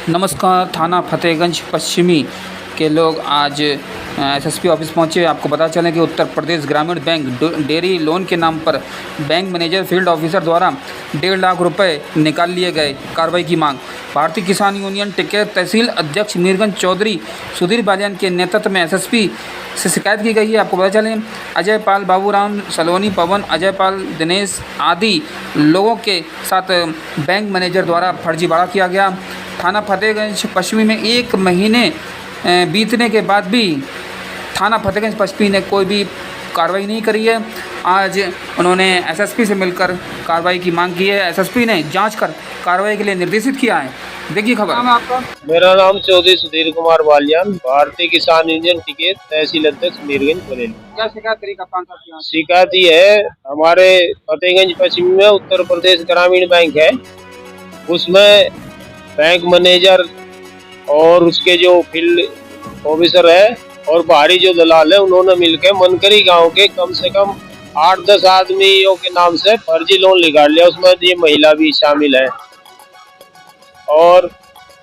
नमस्कार। थाना फतेहगंज पश्चिमी के लोग आज एसएसपी ऑफिस पहुंचे। आपको पता चले कि उत्तर प्रदेश ग्रामीण बैंक डेयरी लोन के नाम पर बैंक मैनेजर फील्ड ऑफिसर द्वारा 1.5 लाख रुपए निकाल लिए गए। कार्रवाई की मांग। भारतीय किसान यूनियन टिकैत तहसील अध्यक्ष मीरगंज चौधरी सुधीर बालियान के नेतृत्व में एसएसपी से शिकायत की गई है। आपको पता चले अजय पाल, बाबूराम, सलोनी, पवन, अजय पाल, दिनेश आदि लोगों के साथ बैंक मैनेजर द्वारा फर्जीवाड़ा किया गया। थाना फतेहगंज पश्चिमी में 1 महीने बीतने के बाद भी थाना फतेहगंज पश्चिमी ने कोई भी कार्रवाई नहीं करी है। आज उन्होंने एसएसपी से मिलकर कार्रवाई की मांग की है। एसएसपी ने जांच कर कार्रवाई के लिए निर्देशित किया है। देखिए खबर। आपका? मेरा नाम चौधरी सुधीर कुमार बालियान, भारतीय किसान यूनियन टिकैत तहसील अध्यक्ष मीरगंज बरेली। क्या शिकायत करी कप्तान साहब? शिकायत ये है, हमारे फतेहगंज पश्चिमी में उत्तर प्रदेश ग्रामीण बैंक है, उसमें बैंक मैनेजर और उसके जो फील्ड ऑफिसर है और बाहरी जो दलाल है, उन्होंने मिलकर मनकरी गांव के कम से कम 8-10 आदमियों के नाम से फर्जी लोन निकाल लिया। उसमें ये महिला भी शामिल है और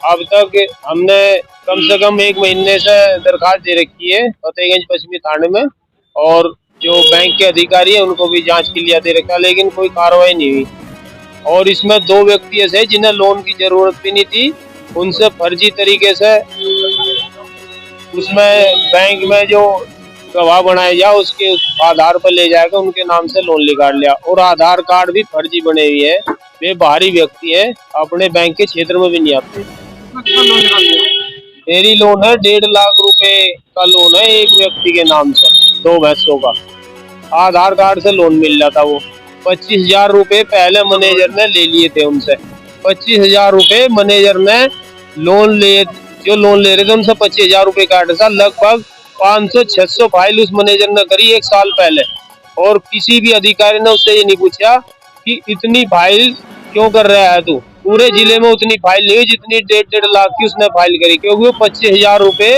अब तक हमने कम से कम 1 महीने से दरखास्त दे रखी है फतेहगंज पश्चिमी थाने में, और जो बैंक के अधिकारी है उनको भी जांच के लिए दे रखा, लेकिन कोई कार्रवाई नहीं हुई। और इसमें 2 व्यक्ति ऐसे जिन्हें लोन की जरूरत भी नहीं थी, उनसे फर्जी तरीके से उसमें बैंक में जो गवाह बनाया जा उसके आधार पर ले जाकर उनके नाम से लोन निकाल लिया, और आधार कार्ड भी फर्जी बने हुए हैं। वे बाहरी व्यक्ति हैं, अपने बैंक के क्षेत्र में भी नहीं आते। डेयरी लोन है, 1.5 लाख रुपए का लोन है एक व्यक्ति के नाम से, 2 भैंसों का। आधार कार्ड से लोन मिल रहा था। वो 25,000 रुपए पहले मैनेजर ने ले लिए थे उनसे। 25,000 रुपए मैनेजर ने लोन ले रहे थे उनसे 25,000 रुपए काटे था। लगभग 500-600 फाइल उस मैनेजर ने करी 1 साल पहले, और किसी भी अधिकारी ने उससे ये नहीं पूछा कि इतनी फाइल क्यों कर रहा है तू। पूरे जिले में उतनी फाइल नहीं हुई जितनी 1.5 लाख की उसने फाइल करी, क्योंकि वो 25,000 रुपए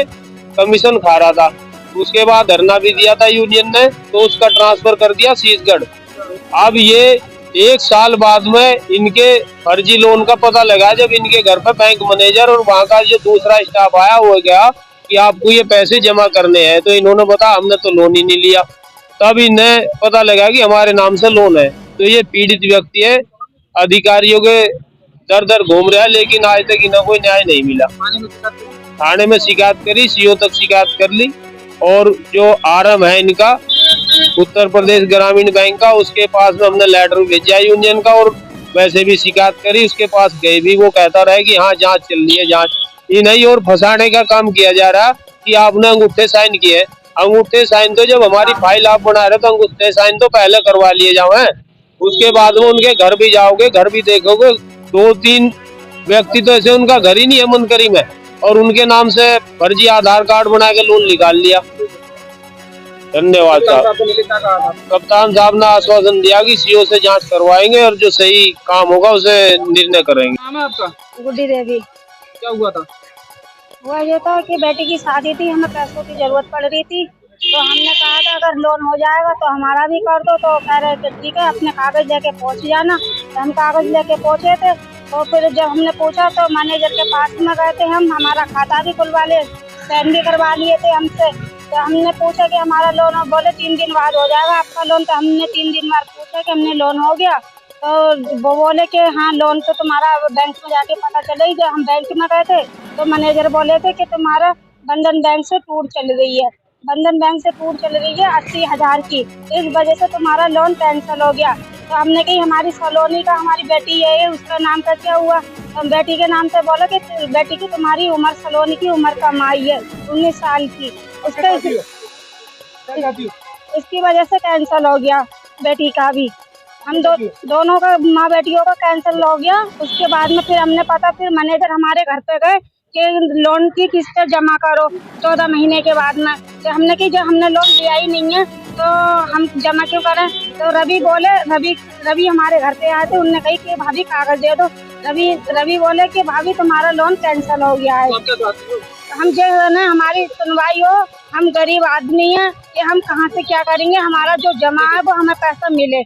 कमीशन खा रहा था। उसके बाद धरना भी दिया था यूनियन ने, तो उसका ट्रांसफर कर दिया शीशगढ़। अब ये 1 साल बाद में इनके फर्जी लोन का पता लगा, जब इनके घर पर बैंक मैनेजर और वहाँ का जो दूसरा स्टाफ आया, हो गया कि आपको ये पैसे जमा करने हैं, तो इन्होंने बताया हमने तो लोन ही नहीं लिया। तब इन्हें पता लगा कि हमारे नाम से लोन है। तो ये पीड़ित व्यक्ति है, अधिकारियों के दर दर घूम रहा है, लेकिन आज तक इन्हें कोई न्याय नहीं मिला। थाने में शिकायत करी, सीओ तक शिकायत कर ली, और जो आरएम है इनका उत्तर प्रदेश ग्रामीण बैंक का, उसके पास में हमने लेटर भेजा यूनियन का, और वैसे भी शिकायत करी, उसके पास गए भी। वो कहता रहा कि हाँ जांच चल रही है, जांच ही नहीं, और फंसाने का काम किया जा रहा कि आपने अंगूठे साइन किए। अंगूठे साइन तो जब हमारी फाइल आप बना रहे तो अंगूठे साइन तो पहले करवा लिए जाओ हैं, उसके बाद में उनके घर भी जाओगे, घर भी देखोगे। 2-3 व्यक्ति तो ऐसे उनका घर ही नहीं है मनकरी में, और उनके नाम से फर्जी आधार कार्ड बना के लोन निकाल लिया। धन्यवाद साहब। कप्तान साहब ने आश्वासन दिया कि सीओ से जांच करवाएंगे और जो सही काम होगा उसे निर्णय करेंगे। नाम है आपका? गुड्डी देवी। क्या हुआ था? हुआ ये था कि बेटी की शादी थी, हमें पैसों की जरूरत पड़ रही थी, तो हमने कहा था अगर लोन हो जाएगा तो हमारा भी कर दो। तो कह रहे थे ठीक है, अपने कागज लेके पहुंच जाना। तो हम कागज लेके पहुंचे थे, तो फिर जब हमने पूछा तो मैनेजर के पास में गए थे हम, हमारा खाता भी खुलवा लिए, साइन भी करवा लिए थे हमसे। तो हमने पूछा कि हमारा लोन, और बोले 3 दिन बाद हो जाएगा आपका लोन। तो हमने 3 दिन बाद पूछा कि हमने लोन हो गया, तो वो बोले कि हाँ लोन तो तुम्हारा बैंक में जाके पता चलेगी। जब हम बैंक में गए थे तो मैनेजर बोले थे कि तुम्हारा बंधन बैंक से टूट चल रही है, बंधन बैंक से टूट चल रही है 80,000 की, इस वजह से तुम्हारा लोन कैंसिल हो गया। तो हमने कही हमारी सलोनी का, हमारी बेटी है, उसका नाम का क्या हुआ। तो हम बेटी के नाम से बोला कि बेटी की तुम्हारी उम्र, सलोनी की उम्र कम आई है 19 साल की, उसका इसकी वजह से कैंसिल हो गया बेटी का भी। हम दोनों का, माँ बेटियों का कैंसिल हो गया। उसके बाद में फिर हमने पता, फिर मैनेजर हमारे घर पे गए कि लोन की किस्त जमा करो 14 महीने के बाद में। तो हमने कि जब हमने लोन लिया ही नहीं है तो हम जमा क्यों करें। तो रवि हमारे घर पे आए थे, उनने कही कि भाभी कागज दे दो। रवि बोले कि भाभी तुम्हारा लोन कैंसिल हो गया है। हम जो है ना, हमारी सुनवाई हो, हम गरीब आदमी हैं कि हम कहाँ से क्या करेंगे, हमारा जो जमा है वो हमें पैसा मिले।